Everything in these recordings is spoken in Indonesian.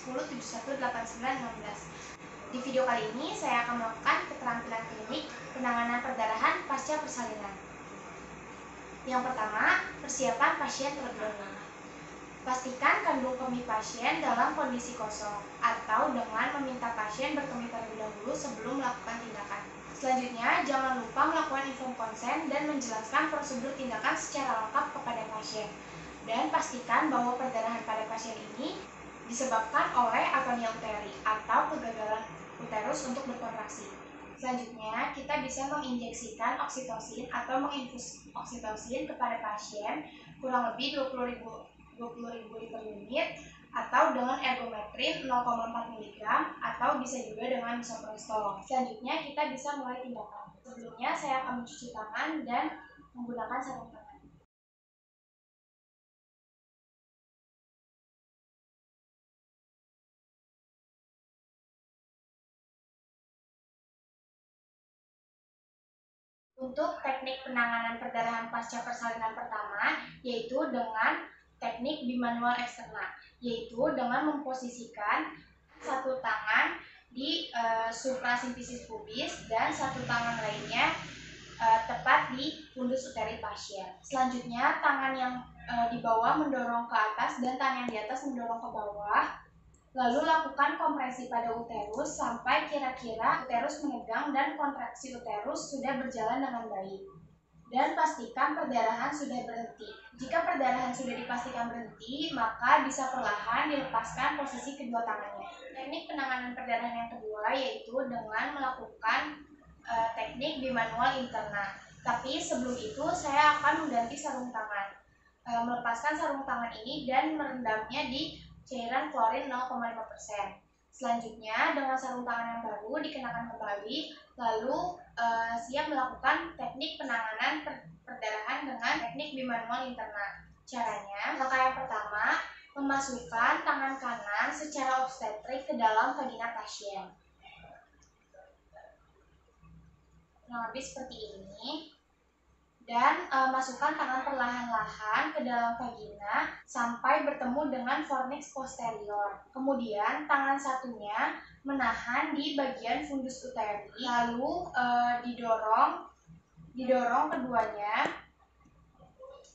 10718916. Di video kali ini saya akan melakukan keterampilan klinik penanganan perdarahan pasca persalinan. Yang pertama, persiapan pasien terlebih dahulu. Pastikan kandung kemih pasien dalam kondisi kosong atau dengan meminta pasien berkemih terlebih dahulu sebelum melakukan tindakan. Selanjutnya, jangan lupa melakukan inform konsen dan menjelaskan prosedur tindakan secara lengkap kepada pasien. Dan pastikan bahwa perdarahan pada pasien ini disebabkan oleh atonia uteri atau kegagalan uterus untuk berkontraksi. Selanjutnya, kita bisa menginjeksikan oksitosin atau menginfus oksitosin kepada pasien kurang lebih 20.000 liter unit atau dengan ergometrin 0,4 mg atau bisa juga dengan misoprostol. Selanjutnya, kita bisa mulai tindakan. Sebelumnya, saya akan mencuci tangan dan menggunakan sarung tangan. Untuk teknik penanganan perdarahan pasca persalinan pertama, yaitu dengan teknik bimanual eksterna, yaitu dengan memposisikan satu tangan di suprasimfisis pubis dan satu tangan lainnya tepat di fundus uteri pasien. Selanjutnya, tangan yang di bawah mendorong ke atas dan tangan yang di atas mendorong ke bawah. Lalu lakukan kompresi pada uterus sampai kira-kira uterus menegang dan kontraksi uterus sudah berjalan dengan baik. Dan pastikan perdarahan sudah berhenti. Jika perdarahan sudah dipastikan berhenti, maka bisa perlahan dilepaskan posisi kedua tangannya. Teknik penanganan perdarahan yang kedua yaitu dengan melakukan teknik bimanual interna. Tapi sebelum itu saya akan mengganti sarung tangan. Melepaskan sarung tangan ini dan merendamnya di cairan klorin 0,5%. Selanjutnya, dengan sarung tangan yang baru dikenakan kembali, lalu siap melakukan teknik penanganan perdarahan dengan teknik bimanual interna. Caranya, langkah yang pertama, memasukkan tangan kanan secara obstetrik ke dalam vagina pasien. Nah, lebih seperti ini. Dan masukkan tangan perlahan-lahan ke dalam vagina sampai bertemu dengan fornix posterior. Kemudian tangan satunya menahan di bagian fundus uteri, lalu didorong keduanya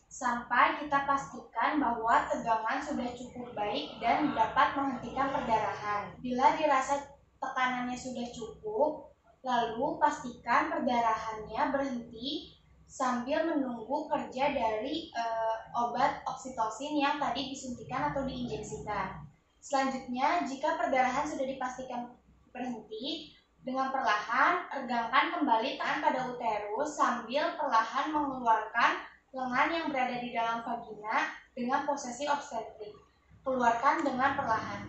sampai kita pastikan bahwa tegangan sudah cukup baik dan dapat menghentikan perdarahan. Bila dirasa tekanannya sudah cukup, lalu pastikan perdarahannya berhenti sambil menunggu kerja dari obat oksitosin yang tadi disuntikan atau diinjeksikan. Selanjutnya, jika perdarahan sudah dipastikan berhenti, dengan perlahan regangkan kembali tangan pada uterus sambil perlahan mengeluarkan lengan yang berada di dalam vagina dengan posisi obstetrik. Keluarkan dengan perlahan.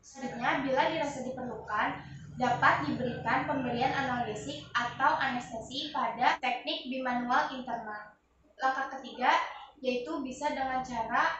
Selanjutnya, bila dirasa diperlukan, dapat diberikan pemberian analgesik atau anestesi pada teknik bimanual interna. Langkah ketiga yaitu bisa dengan cara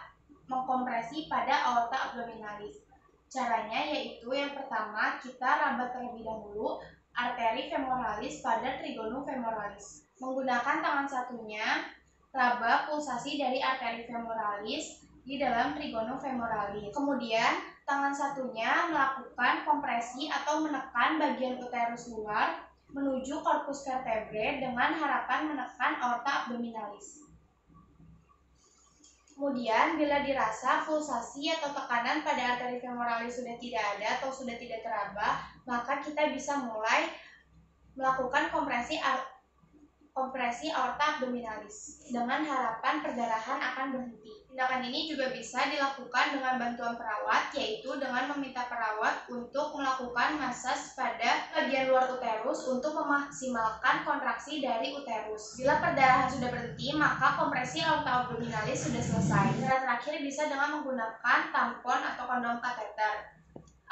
mengkompresi pada aorta abdominalis. Caranya yaitu yang pertama, kita raba terlebih dahulu arteri femoralis pada trigonum femoralis. Menggunakan tangan satunya, raba pulsasi dari arteri femoralis di dalam trigonum femoralis. Kemudian tangan satunya melakukan kompresi atau menekan bagian uterus luar menuju korpus vertebrae dengan harapan menekan aorta abdominalis. Kemudian bila dirasa pulsasi atau tekanan pada arteri femoralis sudah tidak ada atau sudah tidak teraba, maka kita bisa mulai melakukan kompresi aorta abdominalis dengan harapan perdarahan akan berhenti. Tindakan ini juga bisa dilakukan dengan bantuan perawat, yaitu dengan meminta perawat untuk melakukan masas pada bagian luar uterus untuk memaksimalkan kontraksi dari uterus. Bila perdarahan sudah berhenti, maka kompresi aorta abdominalis sudah selesai. Cara terakhir bisa dengan menggunakan tampon atau kondom kateter.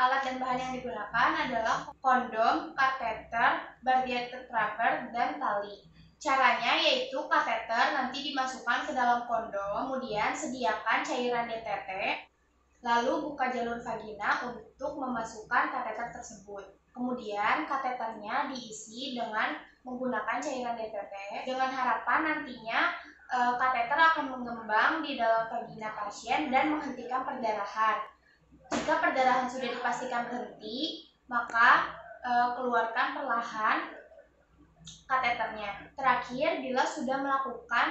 Alat dan bahan yang digunakan adalah kondom, kateter, barbier tetraber, dan tali. Caranya yaitu kateter nanti dimasukkan ke dalam kondom, kemudian sediakan cairan DTT, lalu buka jalur vagina untuk memasukkan kateter tersebut. Kemudian kateternya diisi dengan menggunakan cairan DTT dengan harapan nantinya kateter akan mengembang di dalam vagina pasien dan menghentikan perdarahan. Jika perdarahan sudah dipastikan berhenti, maka keluarkan perlahan kateternya. Terakhir, bila sudah melakukan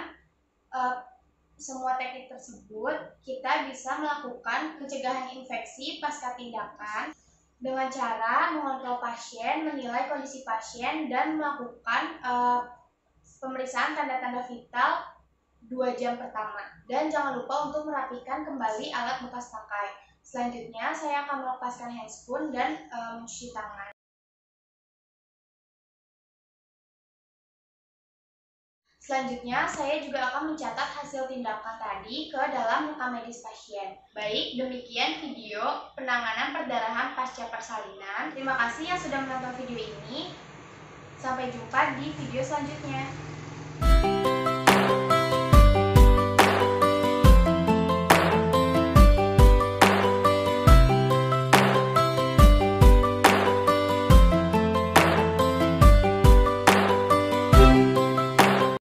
semua teknik tersebut, kita bisa melakukan pencegahan infeksi pasca tindakan dengan cara mengontrol pasien, menilai kondisi pasien, dan melakukan pemeriksaan tanda-tanda vital 2 jam pertama. Dan jangan lupa untuk merapikan kembali alat bekas pakai. Selanjutnya, saya akan melepaskan handscoon dan mencuci tangan. Selanjutnya, saya juga akan mencatat hasil tindakan tadi ke dalam rekam medis pasien. Baik, demikian video penanganan perdarahan pasca persalinan. Terima kasih yang sudah menonton video ini. Sampai jumpa di video selanjutnya.